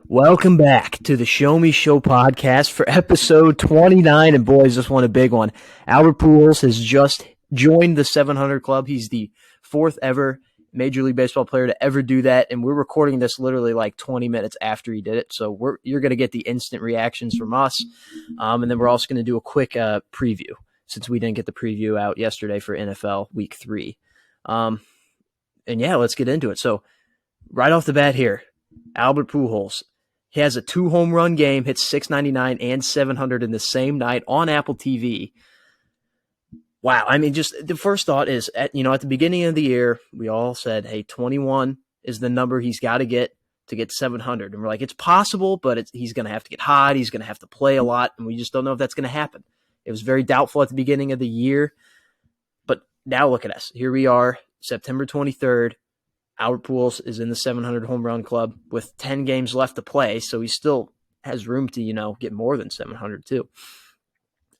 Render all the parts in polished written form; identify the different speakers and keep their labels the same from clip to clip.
Speaker 1: Welcome back to the Show Me Show podcast for episode 29. And boys, this one a big one. Albert Pujols has just joined the 700 club. He's the fourth ever Major League Baseball player to ever do that. And we're recording this literally like 20 minutes after he did it. So you're going to get the instant reactions from us. And then we're also going to do a quick preview since we didn't get the preview out yesterday for NFL Week 3. And yeah, let's get into it. So right off the bat here, Albert Pujols. He has a 2-home run game, hits 699 and 700 in the same night on Apple TV. Wow. I mean, just the first thought is, at the beginning of the year, we all said, hey, 21 is the number he's got to get 700. And we're like, it's possible, but he's going to have to get hot. He's going to have to play a lot. And we just don't know if that's going to happen. It was very doubtful at the beginning of the year. But now look at us. Here we are, September 23rd. Albert Pujols is in the 700 home run club with 10 games left to play, so he still has room to, get more than 700 too.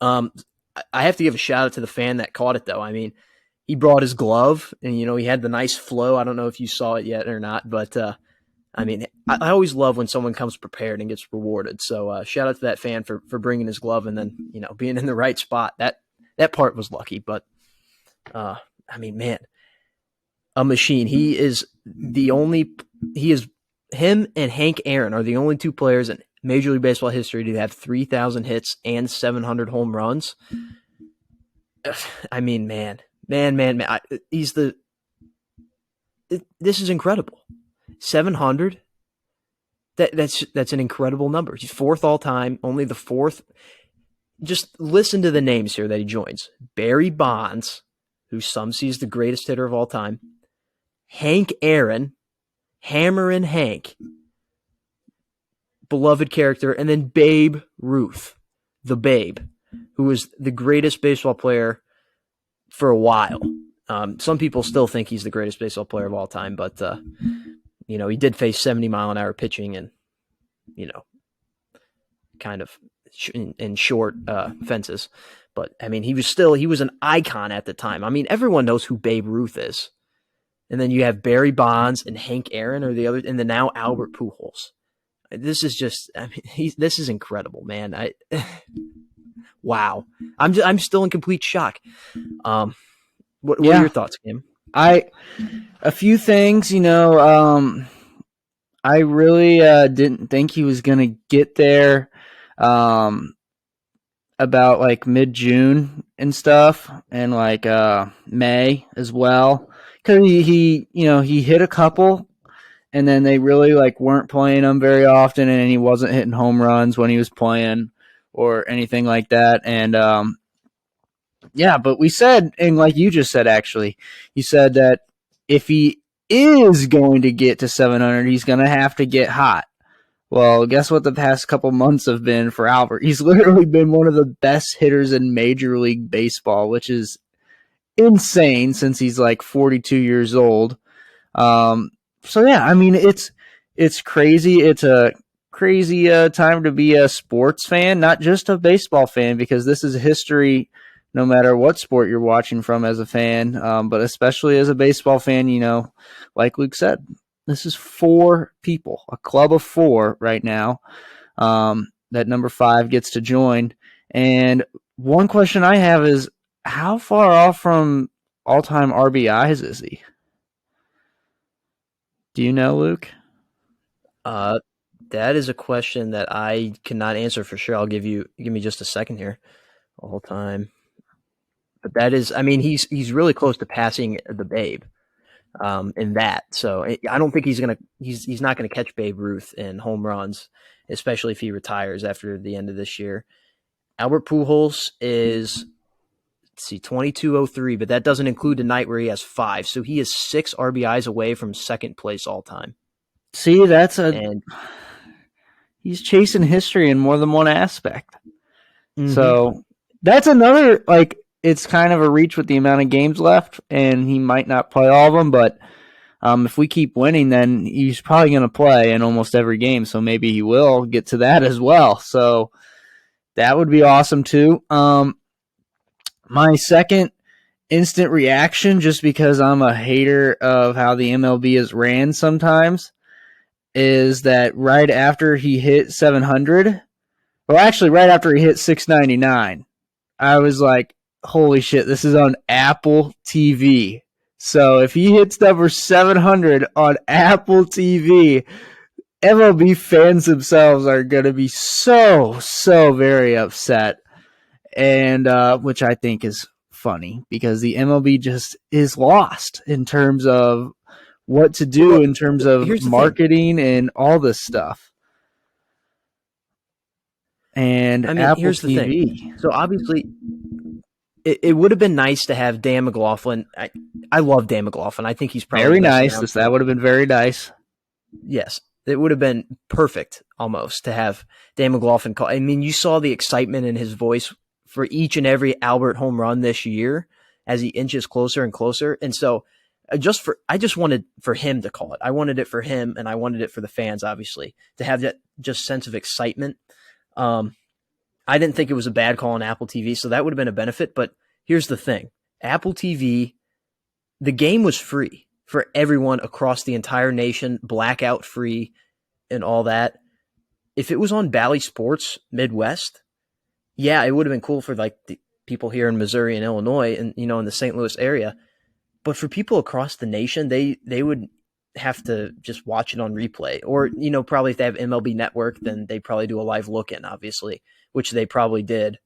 Speaker 1: I have to give a shout out to the fan that caught it though. I mean, he brought his glove and, he had the nice flow. I don't know if you saw it yet or not, but I mean, I always love when someone comes prepared and gets rewarded. So shout out to that fan for bringing his glove and then, being in the right spot. That part was lucky, but I mean, man, a machine. Him and Hank Aaron are the only two players in Major League Baseball history to have 3,000 hits and 700 home runs. I mean, man. This is incredible. 700. That's an incredible number. He's fourth all time, only the fourth. Just listen to the names here that he joins. Barry Bonds, who some see as the greatest hitter of all time. Hank Aaron, Hammerin' Hank, beloved character, and then Babe Ruth, the Babe, who was the greatest baseball player for a while. Some people still think he's the greatest baseball player of all time, but he did face 70-mile-an-hour pitching and kind of in short fences. But I mean, he was an icon at the time. I mean, everyone knows who Babe Ruth is. And then you have Barry Bonds and Hank Aaron or the other, and then now Albert Pujols. This is just, this is incredible, man. Wow. I'm still in complete shock. What are your thoughts, Kim?
Speaker 2: A few things, I really didn't think he was going to get there about like mid-June and stuff, and like May as well. Because he hit a couple, and then they really like weren't playing him very often, and he wasn't hitting home runs when he was playing or anything like that. And but we said, and like you just said, actually, you said that if he is going to get to 700, he's going to have to get hot. Well, guess what the past couple months have been for Albert? He's literally been one of the best hitters in Major League Baseball, which is insane since he's like 42 years old. So yeah, I mean, it's crazy. It's a crazy time to be a sports fan, not just a baseball fan, because this is history no matter what sport you're watching from as a fan, but especially as a baseball fan, like Luke said, this is 4 people, a club of 4 right now, that number 5 gets to join. And one question I have is, how far off from all-time RBIs is he? Do you know, Luke?
Speaker 1: That is a question that I cannot answer for sure. Give me just a second here. All time. But that is, I mean, he's really close to passing the Babe in that. So I don't think he's not gonna catch Babe Ruth in home runs, especially if he retires after the end of this year. Albert Pujols is 2203, but that doesn't include the night where he has 5. So he is 6 RBIs away from second place all time.
Speaker 2: See, he's chasing history in more than one aspect. Mm-hmm. So that's another, like, it's kind of a reach with the amount of games left, and he might not play all of them, but if we keep winning, then he's probably going to play in almost every game, so maybe he will get to that as well. So that would be awesome too. My second instant reaction, just because I'm a hater of how the MLB is ran sometimes, is that right after he hit 700, well, actually, right after he hit 699, I was like, holy shit, this is on Apple TV. So if he hits number 700 on Apple TV, MLB fans themselves are going to be so very upset. And which I think is funny because the MLB just is lost in terms of what to do in terms of marketing and all this stuff. And
Speaker 1: I mean,
Speaker 2: Apple
Speaker 1: here's
Speaker 2: TV.
Speaker 1: the thing. So obviously, it would have been nice to have Dan McLaughlin. I love Dan McLaughlin. I think he's probably
Speaker 2: very nice. That would have been very nice.
Speaker 1: Yes, it would have been perfect almost to have Dan McLaughlin call. I mean, you saw the excitement in his voice for each and every Albert home run this year as he inches closer and closer. And so I just wanted for him to call it. I wanted it for him, and I wanted it for the fans, obviously, to have that just sense of excitement. I didn't think it was a bad call on Apple TV, so that would have been a benefit. But here's the thing. Apple TV, the game was free for everyone across the entire nation, blackout free and all that. If it was on Bally Sports Midwest, yeah, it would have been cool for like the people here in Missouri and Illinois and, in the St. Louis area. But for people across the nation, they would have to just watch it on replay. Or, probably if they have MLB Network, then they probably do a live look-in, obviously, which they probably did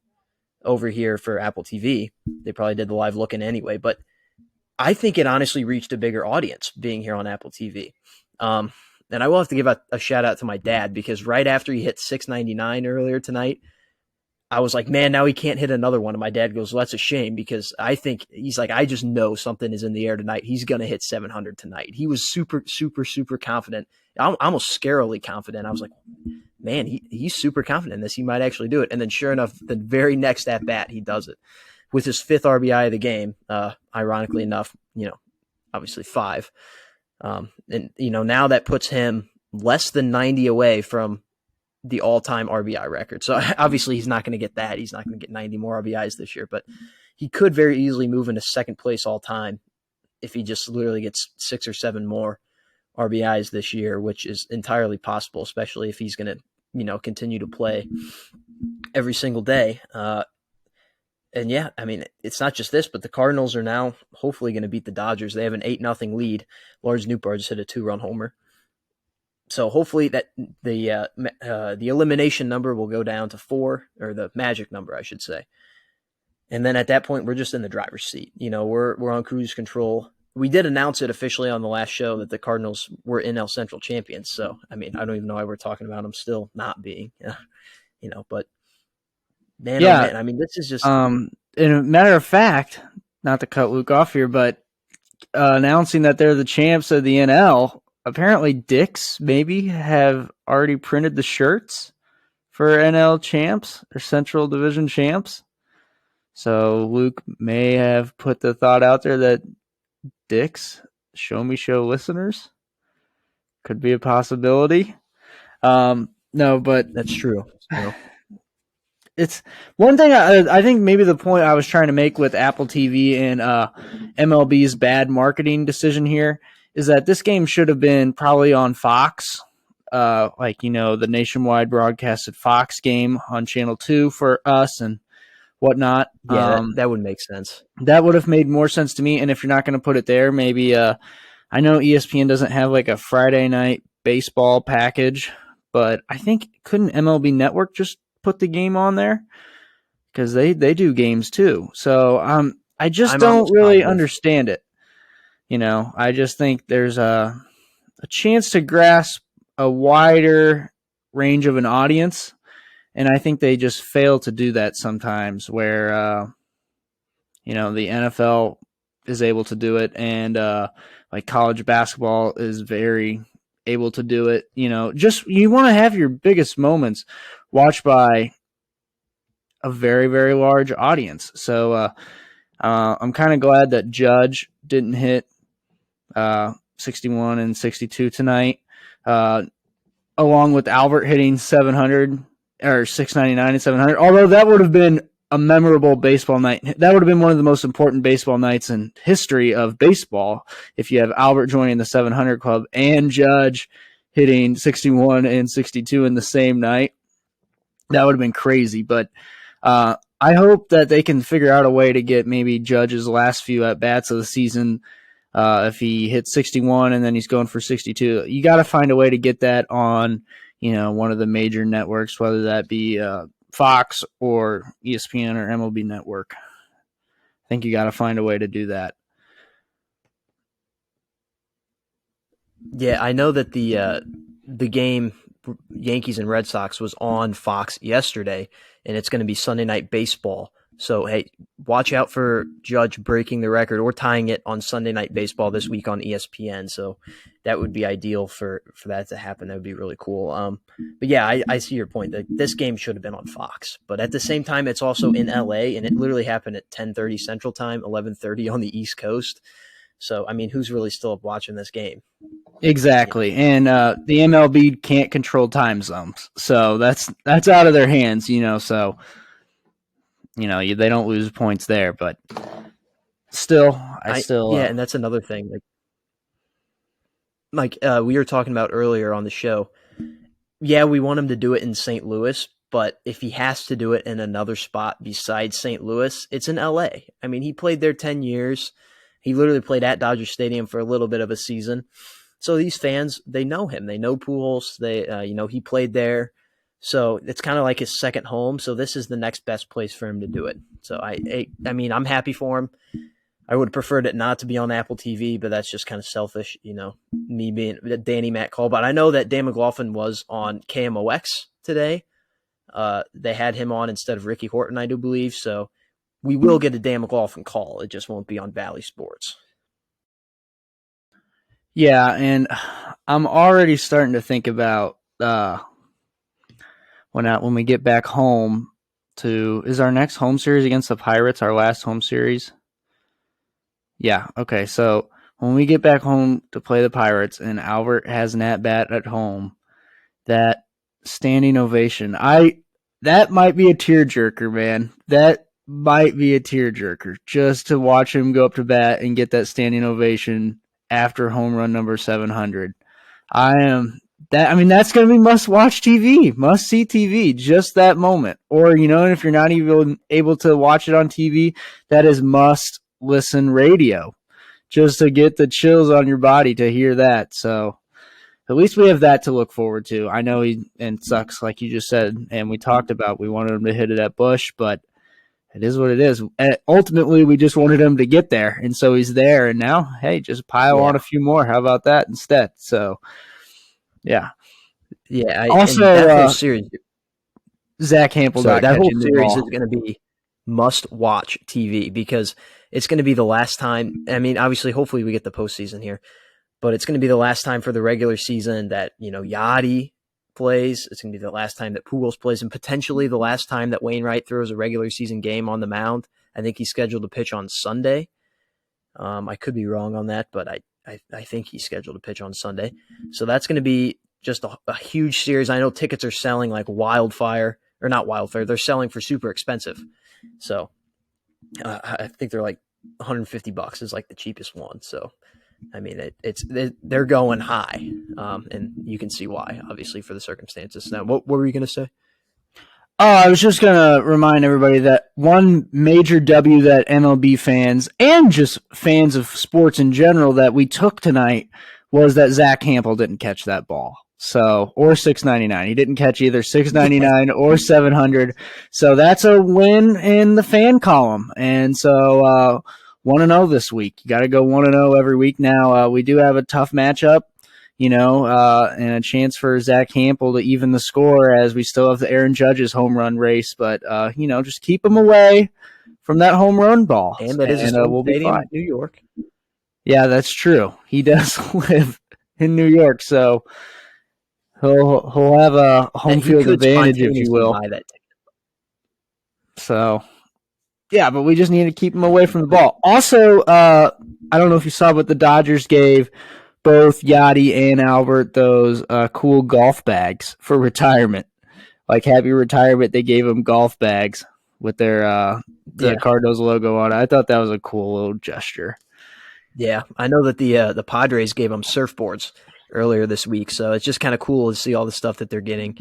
Speaker 1: over here for Apple TV. They probably did the live look-in anyway. But I think it honestly reached a bigger audience being here on Apple TV. And I will have to give a shout-out to my dad because right after he hit 699 earlier tonight, I was like, man, now he can't hit another one. And my dad goes, well, that's a shame because I think he's like, I just know something is in the air tonight. He's going to hit 700 tonight. He was super, super, super confident. Almost scarily confident. I was like, man, he's super confident in this. He might actually do it. And then sure enough, the very next at bat, he does it with his 5th RBI of the game. Ironically enough, obviously 5. And now that puts him less than 90 away from the all-time RBI record. So obviously he's not going to get that. He's not going to get 90 more RBIs this year, but he could very easily move into second place all-time if he just literally gets 6 or 7 more RBIs this year, which is entirely possible, especially if he's going to, continue to play every single day. And yeah, I mean, it's not just this, but the Cardinals are now hopefully going to beat the Dodgers. They have an 8-0 lead. Lars Nootbaar just hit a 2-run homer. So hopefully that the elimination number will go down to 4, or the magic number, I should say. And then at that point, we're just in the driver's seat. We're on cruise control. We did announce it officially on the last show that the Cardinals were NL Central champions. So, I mean, I don't even know why we're talking about them still not being, but man,
Speaker 2: yeah.
Speaker 1: Oh man, I mean, this is just.
Speaker 2: In a matter of fact, not to cut Luke off here, but announcing that they're the champs of the NL. Apparently, Dick's maybe have already printed the shirts for NL champs or Central Division champs. So Luke may have put the thought out there that Dick's Show Me Show listeners could be a possibility. No, but
Speaker 1: that's true. So.
Speaker 2: It's one thing I think maybe the point I was trying to make with Apple TV and MLB's bad marketing decision here is that this game should have been probably on Fox, the nationwide broadcasted Fox game on Channel 2 for us and whatnot.
Speaker 1: Yeah, that would make sense.
Speaker 2: That would have made more sense to me. And if you're not going to put it there, maybe I know ESPN doesn't have like a Friday night baseball package, but I think couldn't MLB Network just put the game on there? Because they do games too. So I just don't really understand it. I just think there's a chance to grasp a wider range of an audience, and I think they just fail to do that sometimes the NFL is able to do it, and like college basketball is very able to do it. Just you want to have your biggest moments watched by a very, very large audience. So I'm kind of glad that Judge didn't hit 61 and 62 tonight, along with Albert hitting 700 or 699 and 700. Although that would have been a memorable baseball night. That would have been one of the most important baseball nights in history of baseball if you have Albert joining the 700 club and Judge hitting 61 and 62 in the same night. That would have been crazy. But I hope that they can figure out a way to get maybe Judge's last few at-bats of the season. If he hits 61 and then he's going for 62, you got to find a way to get that on, one of the major networks, whether that be Fox or ESPN or MLB Network. I think you got to find a way to do that.
Speaker 1: Yeah, I know that the game Yankees and Red Sox was on Fox yesterday, and it's going to be Sunday Night Baseball. So, hey, watch out for Judge breaking the record or tying it on Sunday Night Baseball this week on ESPN. So that would be ideal for that to happen. That would be really cool. But yeah, I see your point. This game should have been on Fox. But at the same time, it's also in LA, and it literally happened at 10:30 Central Time, 11:30 on the East Coast. So, I mean, who's really still up watching this game?
Speaker 2: Exactly. And the MLB can't control time zones. So that's out of their hands, so they don't lose points there, but still,
Speaker 1: yeah, and that's another thing. Like we were talking about earlier on the show. Yeah, we want him to do it in St. Louis, but if he has to do it in another spot besides St. Louis, it's in LA. I mean, he played there 10 years. He literally played at Dodger Stadium for a little bit of a season. So these fans, they know him. They know Pujols. They, he played there. So it's kind of like his second home. So this is the next best place for him to do it. So I mean, I'm happy for him. I would have preferred it not to be on Apple TV, but that's just kind of selfish, me being Danny Matt call. But I know that Dan McLaughlin was on KMOX today. They had him on instead of Ricky Horton, I do believe. So we will get a Dan McLaughlin call. It just won't be on Valley Sports.
Speaker 2: Yeah, and I'm already starting to think about when we get back home is our next home series against the Pirates our last home series? Yeah, okay. So when we get back home to play the Pirates and Albert has an at-bat at home, that standing ovation, that might be a tearjerker, man. That might be a tearjerker just to watch him go up to bat and get that standing ovation after home run number 700. That's going to be must-watch TV, must-see TV, just that moment. Or, if you're not even able to watch it on TV, that is must-listen radio, just to get the chills on your body to hear that. So at least we have that to look forward to. I know and sucks, like you just said, and we talked about, we wanted him to hit it at Busch, but it is what it is. Ultimately, we just wanted him to get there, and so he's there. And now, hey, just pile on a few more. How about that instead? So, yeah.
Speaker 1: Yeah.
Speaker 2: Also,
Speaker 1: that whole series,
Speaker 2: Zach Hampel.
Speaker 1: So that whole series is going to be must-watch TV because it's going to be the last time. I mean, obviously, hopefully we get the postseason here, but it's going to be the last time for the regular season that, Yachty plays. It's going to be the last time that Pujols plays and potentially the last time that Wainwright throws a regular season game on the mound. I think he's scheduled to pitch on Sunday. I could be wrong on that, but I think he's scheduled to pitch on Sunday. So that's going to be just a huge series. I know tickets are selling like wildfire, or not wildfire. They're selling for super expensive. So I think they're like $150 is like the cheapest one. So I mean, they're going high, and you can see why, obviously, for the circumstances. Now, what were you going to say?
Speaker 2: Oh, I was just going to remind everybody that one major W that MLB fans and just fans of sports in general that we took tonight was that Zach Hampel didn't catch that ball. So, or 699. He didn't catch either 699 or 700. So that's a win in the fan column. And so, 1-0 this week. You got to go 1-0 every week now. We do have a tough matchup, and a chance for Zach Hampel to even the score as we still have the Aaron Judge's home run race. But, just keep him away from that home run ball.
Speaker 1: And that is his home stadium in New York.
Speaker 2: Yeah, that's true. He does live in New York, so he'll have a home field advantage, if you will. So, yeah, but we just need to keep him away from the ball. Also, I don't know if you saw, but the Dodgers gave both Yachty and Albert those cool golf bags for retirement. Like, happy retirement, they gave them golf bags with their the Cardinals logo on it. I thought that was a cool little gesture.
Speaker 1: Yeah, I know that the Padres gave them surfboards earlier this week. So it's just kind of cool to see all the stuff that they're getting.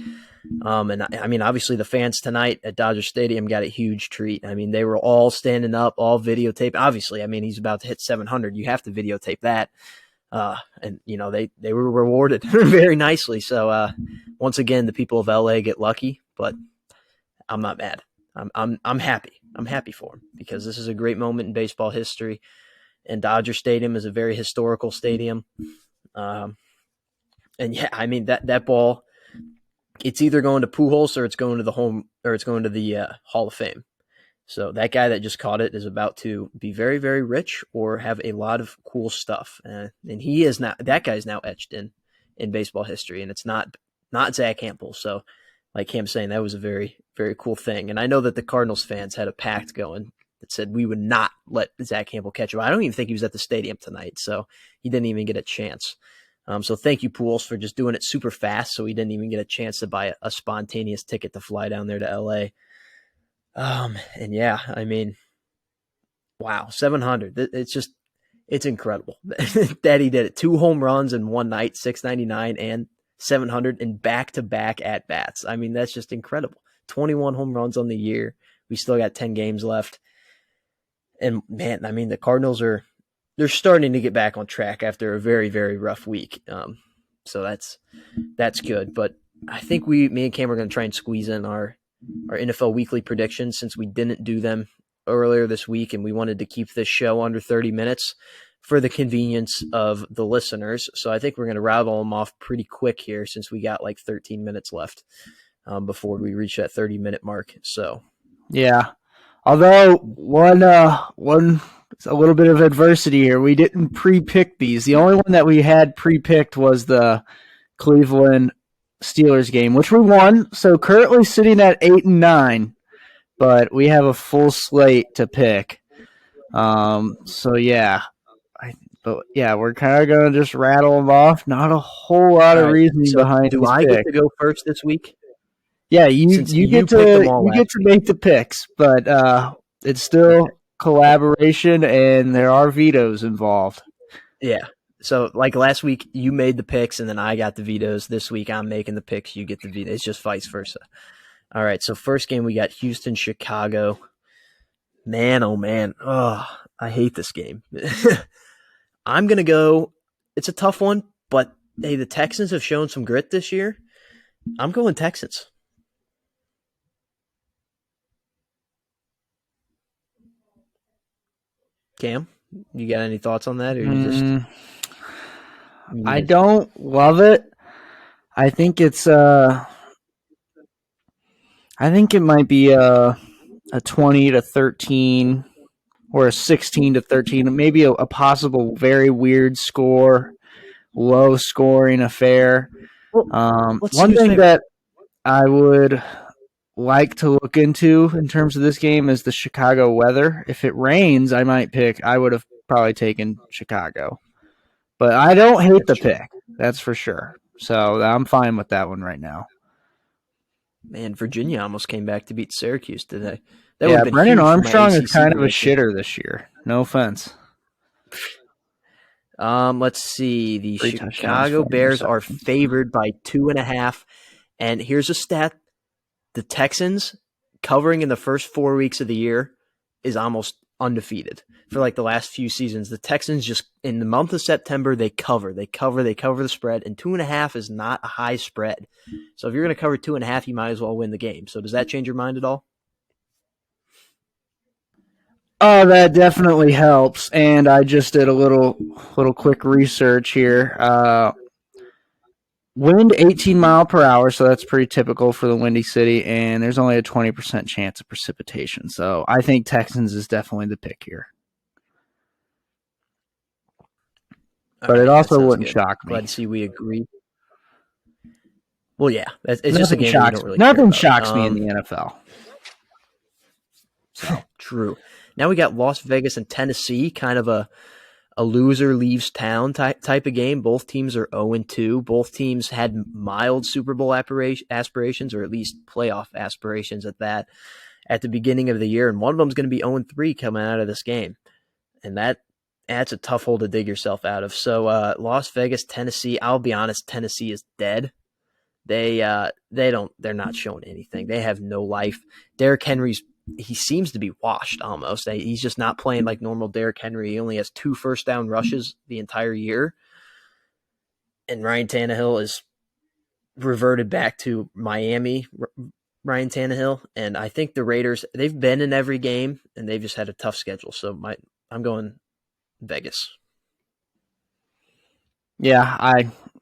Speaker 1: And I mean, obviously the fans tonight at Dodger Stadium got a huge treat. I mean, they were all standing up, all videotape. Obviously, I mean, he's about to hit 700. You have to videotape that. And you know, they were rewarded very nicely. So, once again, the people of LA get lucky, but I'm not mad. I'm happy. I'm happy for him because this is a great moment in baseball history. And Dodger Stadium is a very historical stadium. And yeah, I mean, that ball, it's either going to Pujols or it's going to the Hall of Fame. So that guy that just caught it is about to be very, very rich or have a lot of cool stuff. And he is not, that guy's now etched in baseball history, and it's not Zach Campbell. So like Cam's saying, that was a very, very cool thing. And I know that the Cardinals fans had a pact going that said we would not let Zach Campbell catch him. I don't even think he was at the stadium tonight, so he didn't even get a chance. So thank you, Pujols, for just doing it super fast, so he didn't even get a chance to buy a spontaneous ticket to fly down there to L.A. And yeah, I mean, wow, 700. It's incredible that he did it. 2 home runs in one night, 699 and 700 in back-to-back at-bats. I mean, that's just incredible. 21 home runs on the year. We still got 10 games left. And man, I mean, the Cardinals they're starting to get back on track after a very, very rough week. So that's good. But I think me and Cam are going to try and squeeze in our NFL weekly predictions since we didn't do them earlier this week, and we wanted to keep this show under 30 minutes for the convenience of the listeners. So I think we're going to rattle them off pretty quick here since we got like 13 minutes left before we reach that 30-minute mark. So
Speaker 2: yeah. Although one a little bit of adversity here. We didn't pre-pick these. The only one that we had pre-picked was the Cleveland Steelers game, which we won. So currently sitting at 8-9, but we have a full slate to pick. So yeah, we're kind of going to just rattle them off. Not a whole lot of reasoning behind.
Speaker 1: Do I get to go first this week?
Speaker 2: Yeah, you get to make the picks, but it's still collaboration, and there are vetoes involved.
Speaker 1: Yeah. So, like last week, you made the picks, and then I got the vetoes. This week, I'm making the picks. You get the vetoes. It's just vice versa. All right. So, first game, we got Houston, Chicago. Man, oh man. Oh, I hate this game. I'm going to go. It's a tough one, but hey, the Texans have shown some grit this year. I'm going Texans. Cam, you got any thoughts on that, or you just?
Speaker 2: I don't love it. I think it's I think it might be a 20-13 or a 16-13, maybe a possible very weird score, low scoring affair. One thing that I would like to look into in terms of this game is the Chicago weather. If it rains, I would have probably taken Chicago. But I don't hate the pick. That's for sure. So I'm fine with that one right now.
Speaker 1: Man, Virginia almost came back to beat Syracuse today.
Speaker 2: Brennan Armstrong is kind of a shitter this year. No offense.
Speaker 1: Let's see. The Chicago Bears are favored by 2.5. And here's a stat. The Texans covering in the first 4 weeks of the year is almost undefeated. For like the last few seasons, the Texans just in the month of September, they cover the spread, and 2.5 is not a high spread. So if you're going to cover 2.5, you might as well win the game. So does that change your mind at all?
Speaker 2: Oh, that definitely helps. And I just did a little quick research here. Wind 18 mile per hour, so that's pretty typical for the Windy City, and there's only a 20% chance of precipitation. So I think Texans is definitely the pick here. But it also wouldn't shock me.
Speaker 1: Glad to see we agree. Well, yeah, it's just a game we don't really
Speaker 2: Nothing shocks me in the NFL.
Speaker 1: So true. Now we got Las Vegas and Tennessee, kind of a loser leaves town type of game. Both teams are 0-2. Both teams had mild Super Bowl aspirations, or at least playoff aspirations at the beginning of the year. And one of them is going to be 0-3 coming out of this game. And that, That's a tough hole to dig yourself out of. So Las Vegas, Tennessee. I'll be honest, Tennessee is dead. They're not showing anything. They have no life. Derrick Henry's he seems to be washed almost. He's just not playing like normal Derrick Henry. He only has 2 first down rushes the entire year. And Ryan Tannehill is reverted back to Miami Ryan Tannehill. And I think the Raiders, they've been in every game and they've just had a tough schedule. So I'm going Vegas.
Speaker 2: Yeah,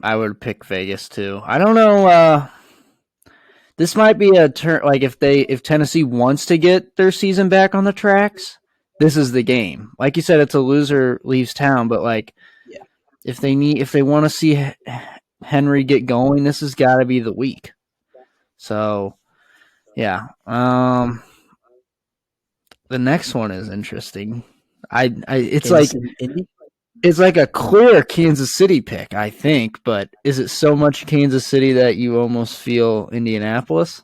Speaker 2: I would pick Vegas too. I don't know. This might be a turn. Like if Tennessee wants to get their season back on the tracks, this is the game. Like you said, it's a loser leaves town. But like,
Speaker 1: yeah,
Speaker 2: if they want to see Henry get going, this has got to be the week. So, yeah. The next one is interesting. It's
Speaker 1: Kansas
Speaker 2: like
Speaker 1: Indy?
Speaker 2: It's like a clear Kansas City pick, I think, but is it so much Kansas City that you almost feel Indianapolis?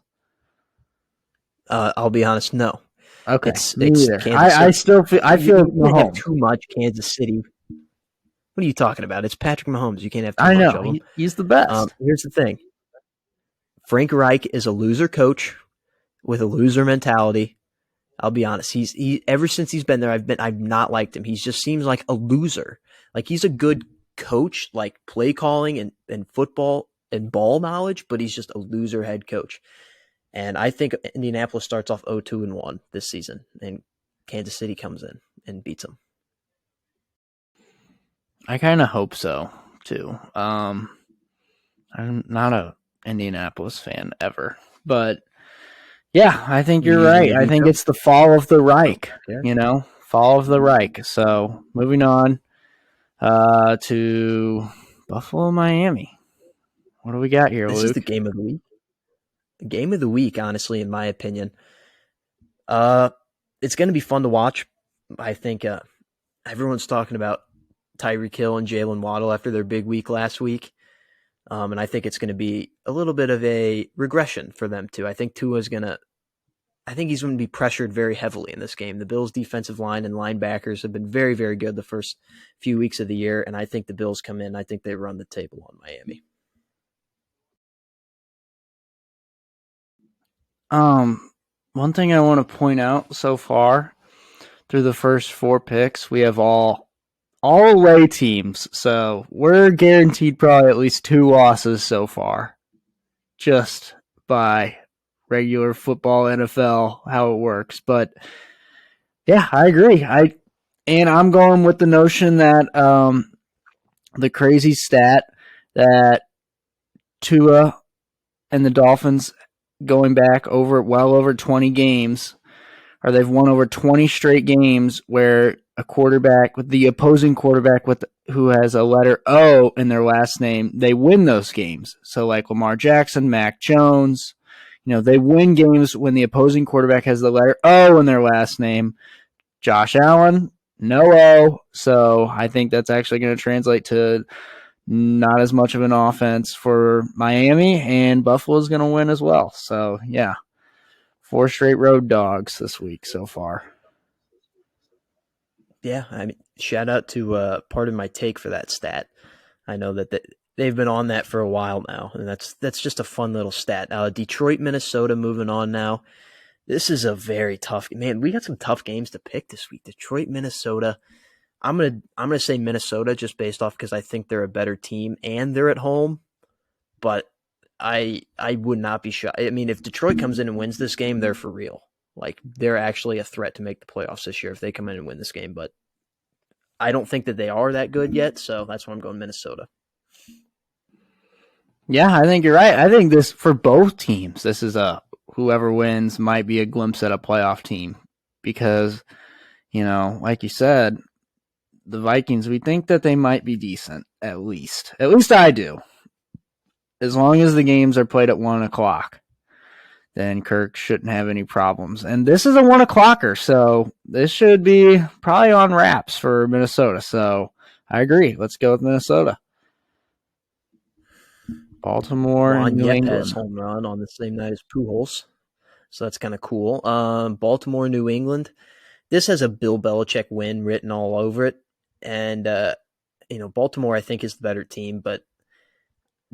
Speaker 1: I'll be honest, no.
Speaker 2: Okay,
Speaker 1: It's
Speaker 2: me neither.
Speaker 1: Kansas
Speaker 2: I
Speaker 1: City.
Speaker 2: still feel
Speaker 1: You can't have
Speaker 2: Mahomes.
Speaker 1: too much Kansas City. What are you talking about? It's Patrick Mahomes. You can't have too
Speaker 2: I
Speaker 1: much
Speaker 2: know
Speaker 1: of him.
Speaker 2: he's the best.
Speaker 1: Here's the thing. Frank Reich is a loser coach with a loser mentality. I'll be honest. He ever since he's been there, I've not liked him. He just seems like a loser. Like he's a good coach, like play calling and football and ball knowledge, but he's just a loser head coach. And I think Indianapolis starts off 0-2-1 this season, and Kansas City comes in and beats them.
Speaker 2: I kind of hope so too. I'm not a Indianapolis fan ever, but yeah, I think you're right. I think it's the fall of the Reich.
Speaker 1: Yeah.
Speaker 2: Fall of the Reich. So moving on to Buffalo, Miami. What do we got here,
Speaker 1: This
Speaker 2: Luke?
Speaker 1: is the game of the week. The game of the week, honestly, in my opinion. It's going to be fun to watch. I think everyone's talking about Tyreek Hill and Jalen Waddle after their big week last week. And I think it's going to be a little bit of a regression for them too. I think he's going to be pressured very heavily in this game. The Bills' defensive line and linebackers have been very, very good the first few weeks of the year, and I think the Bills come in. I think they run the table on Miami.
Speaker 2: One thing I want to point out so far through the first 4 picks, we have all away teams, so we're guaranteed probably at least 2 losses so far, just by regular football, NFL, how it works. But yeah, I agree. I'm going with the notion that the crazy stat that Tua and the Dolphins going back over 20 games, or they've won over 20 straight games where a quarterback with the opposing quarterback who has a letter O in their last name, they win those games. So like Lamar Jackson, Mac Jones, they win games when the opposing quarterback has the letter O in their last name. Josh Allen, no O. So I think that's actually going to translate to not as much of an offense for Miami, and Buffalo's going to win as well. So, yeah, 4 straight road dogs this week so far.
Speaker 1: Yeah, I mean, shout out to part of my take for that stat. I know that they've been on that for a while now, and that's just a fun little stat. Detroit, Minnesota, moving on now. This is a very tough man. We got some tough games to pick this week. Detroit, Minnesota. I'm gonna say Minnesota just based off because I think they're a better team and they're at home. But I would not be shocked. I mean, if Detroit comes in and wins this game, they're for real. Like they're actually a threat to make the playoffs this year if they come in and win this game. But I don't think that they are that good yet, so that's why I'm going Minnesota.
Speaker 2: Yeah, I think you're right. I think this for both teams, this is whoever wins might be a glimpse at a playoff team because, like you said, the Vikings, we think that they might be decent at least. At least I do. As long as the games are played at 1:00, then Kirk shouldn't have any problems. And this is a 1:00er, so this should be probably on wraps for Minnesota. So I agree. Let's go with Minnesota. Baltimore,
Speaker 1: Juan
Speaker 2: New
Speaker 1: Yepes
Speaker 2: England.
Speaker 1: home run on the same night as Pujols, so that's kind of cool. Baltimore, New England. This has a Bill Belichick win written all over it, And, Baltimore, I think, is the better team, but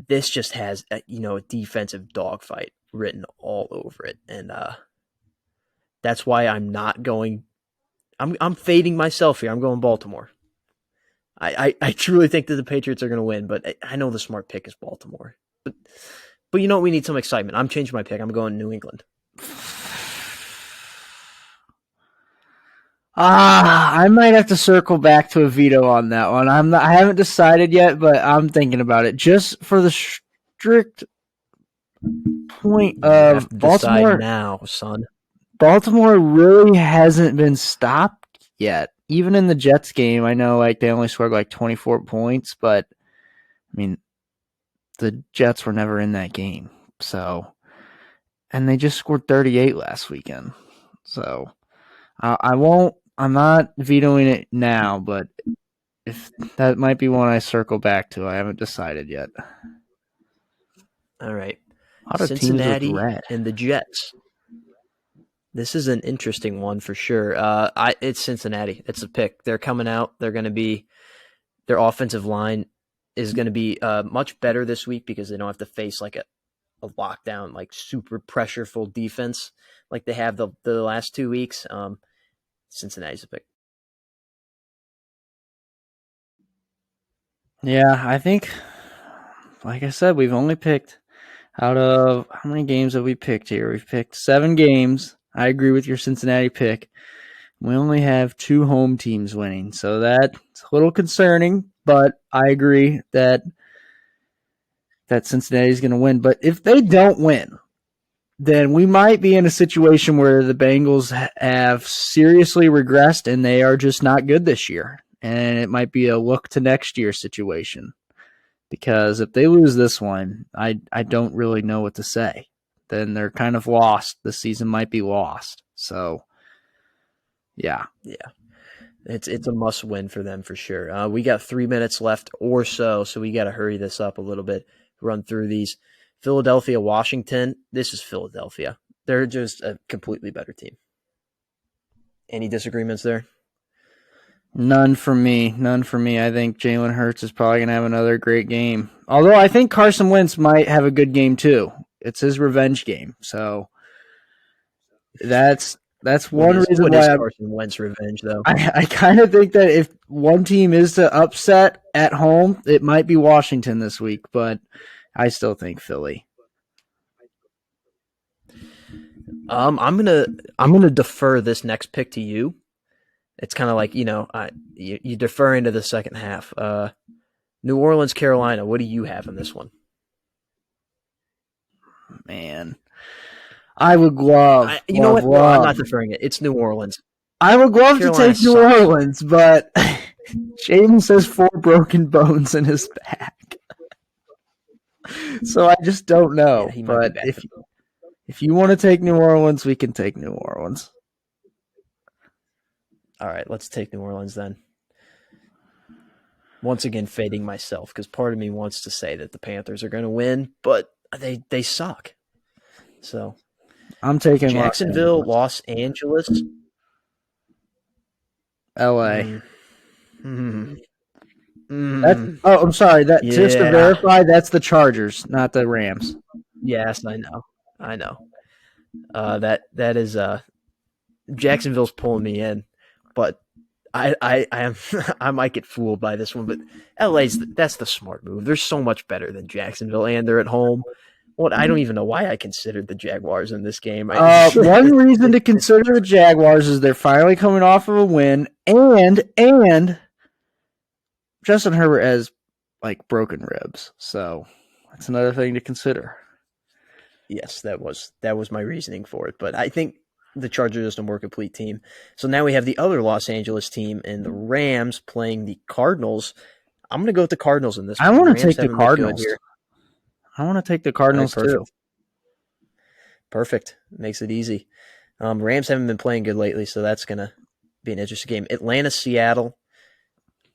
Speaker 1: this just has, a defensive dogfight written all over it. And that's why I'm not going – I'm fading myself here. I'm going Baltimore. I truly think that the Patriots are going to win, but I know the smart pick is Baltimore. But we need some excitement. I'm changing my pick. I'm going New England.
Speaker 2: I might have to circle back to a veto on that one. I haven't decided yet, but I'm thinking about it. Just for the strict point of Baltimore
Speaker 1: now, son.
Speaker 2: Baltimore really hasn't been stopped yet. Even in the Jets game, I know they only scored 24 points, but I mean the Jets were never in that game. So, and they just scored 38 last weekend. So, I'm not vetoing it now, but if that might be one I circle back to. I haven't decided yet.
Speaker 1: All right. Cincinnati and the Jets. This is an interesting one for sure. It's Cincinnati. It's a pick. They're coming out. They're going to be – their offensive line is going to be much better this week because they don't have to face a lockdown, super pressureful defense like they have the last 2 weeks. Cincinnati's a pick.
Speaker 2: Yeah, I think, like I said, we've only picked out of – how many games have we picked here? We've picked 7 games. I agree with your Cincinnati pick. We only have 2 home teams winning, so that's a little concerning, but I agree that Cincinnati is going to win. But if they don't win, then we might be in a situation where the Bengals have seriously regressed and they are just not good this year. And it might be a look to next year situation. Because if they lose this one, I don't really know what to say. Then they're kind of lost. The season might be lost. So, yeah.
Speaker 1: Yeah. It's a must win for them for sure. We got 3 minutes left or so we got to hurry this up a little bit, run through these. Philadelphia, Washington. This is Philadelphia. They're just a completely better team. Any disagreements there?
Speaker 2: None for me. I think Jalen Hurts is probably going to have another great game. Although I think Carson Wentz might have a good game too. It's his revenge game. So that's one reason why
Speaker 1: Carson Wentz revenge though.
Speaker 2: I kind of think that if one team is to upset at home, it might be Washington this week, but I still think Philly.
Speaker 1: I'm gonna defer this next pick to you. It's kind of like you defer into the second half. New Orleans, Carolina. What do you have in this one?
Speaker 2: Man, I would love.
Speaker 1: I'm not deferring it. It's New Orleans.
Speaker 2: I would love to take New Orleans, but James has 4 broken bones in his back, so I just don't know.
Speaker 1: Yeah,
Speaker 2: but if you want to take New Orleans, we can take New Orleans.
Speaker 1: All right, let's take New Orleans then. Once again, fading myself because part of me wants to say that the Panthers are going to win, but they suck. So
Speaker 2: I'm taking
Speaker 1: Jacksonville, Los Angeles,
Speaker 2: LA.
Speaker 1: Mm-hmm.
Speaker 2: I'm sorry. Just to verify, that's the Chargers, not the Rams.
Speaker 1: Yes, I know. That is Jacksonville's pulling me in, but I am I might get fooled by this one, but that's the smart move. They're so much better than Jacksonville, and they're at home. I don't even know why I considered the Jaguars in this game.
Speaker 2: One reason to consider the Jaguars is they're finally coming off of a win, and Justin Herbert has broken ribs, so that's another thing to consider.
Speaker 1: Yes, that was my reasoning for it, but I think the Chargers are just a more complete team. So now we have the other Los Angeles team and the Rams playing the Cardinals. I'm going to go with the Cardinals in this one.
Speaker 2: I want to take the Cardinals. I want to take the Cardinals too.
Speaker 1: Perfect. Makes it easy. Rams haven't been playing good lately, so that's going to be an interesting game. Atlanta, Seattle.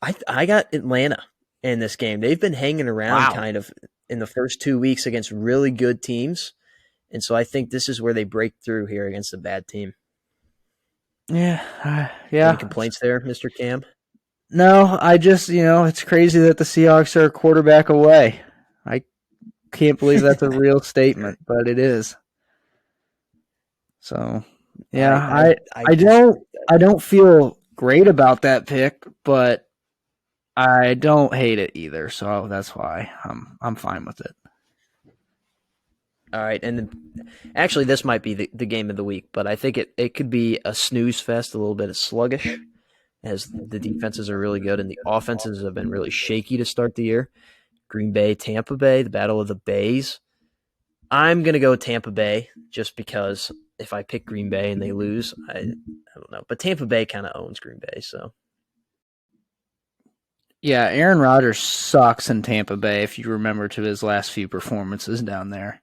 Speaker 1: I got Atlanta in this game. They've been hanging around kind of in the first 2 weeks against really good teams. And so I think this is where they break through here against a bad team.
Speaker 2: Yeah.
Speaker 1: Any complaints there, Mr. Cam?
Speaker 2: No, I just, it's crazy that the Seahawks are a quarterback away. I can't believe that's a real statement, but it is. So, yeah,
Speaker 1: I
Speaker 2: I
Speaker 1: disagree
Speaker 2: don't
Speaker 1: with that.
Speaker 2: I don't feel great about that pick, but I don't hate it either. So that's why I'm fine with it.
Speaker 1: All right, and actually, this might be the game of the week, but I think it could be a snooze fest, a little bit of sluggish, as the defenses are really good and the offenses have been really shaky to start the year. Green Bay, Tampa Bay, the battle of the Bays. I'm gonna go Tampa Bay just because if I pick Green Bay and they lose, I don't know, but Tampa Bay kind of owns Green Bay, so
Speaker 2: Yeah, Aaron Rodgers sucks in Tampa Bay if you remember to his last few performances down there.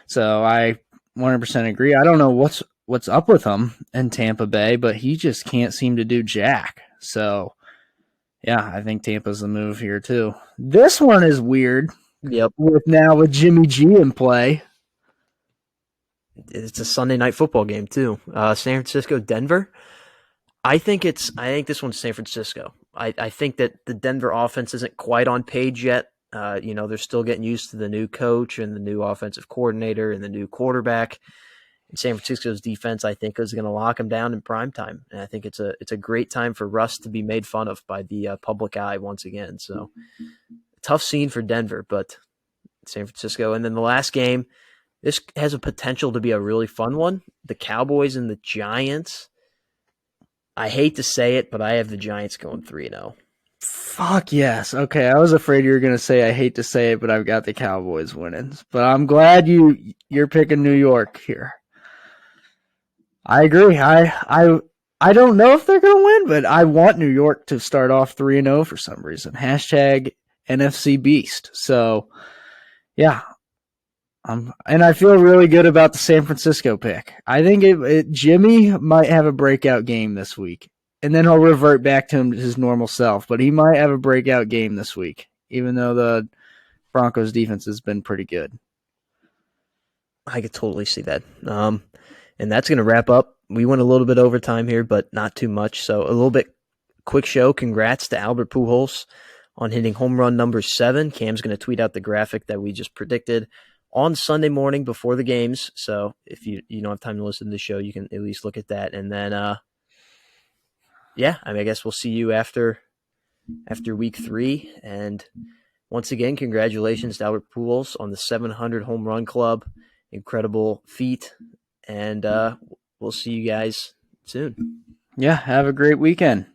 Speaker 2: So I 100% agree. I don't know what's up with him in Tampa Bay, but he just can't seem to do jack. So yeah, I think Tampa's the move here too. This one is weird
Speaker 1: yep.
Speaker 2: with Jimmy G in play.
Speaker 1: It's a Sunday night football game too. San Francisco, Denver. I think this one's San Francisco. I think that the Denver offense isn't quite on page yet. They're still getting used to the new coach and the new offensive coordinator and the new quarterback. And San Francisco's defense, I think, is going to lock them down in prime time. And I think it's a great time for Russ to be made fun of by the public eye once again. So tough scene for Denver, but San Francisco. And then the last game, this has a potential to be a really fun one. The Cowboys and the Giants. I hate to say it, but I have the Giants going 3-0.
Speaker 2: Fuck yes. Okay, I was afraid you were gonna say I hate to say it, but I've got the Cowboys winning. But I'm glad you're picking New York here. I agree. I don't know if they're gonna win, but I want New York to start off 3-0 for some reason. Hashtag NFC Beast. So yeah. And I feel really good about the San Francisco pick. I think Jimmy might have a breakout game this week, and then he'll revert back to his normal self. But he might have a breakout game this week, even though the Broncos defense has been pretty good.
Speaker 1: I could totally see that. And that's going to wrap up. We went a little bit over time here, but not too much. So a little bit quick show. Congrats to Albert Pujols on hitting home run number 7. Cam's going to tweet out the graphic that we just predicted on Sunday morning before the games. So if you don't have time to listen to the show, you can at least look at that. And then, I guess we'll see you after week 3. And once again, congratulations to Albert Pujols on the 700 home run club. Incredible feat. And we'll see you guys soon.
Speaker 2: Yeah, have a great weekend.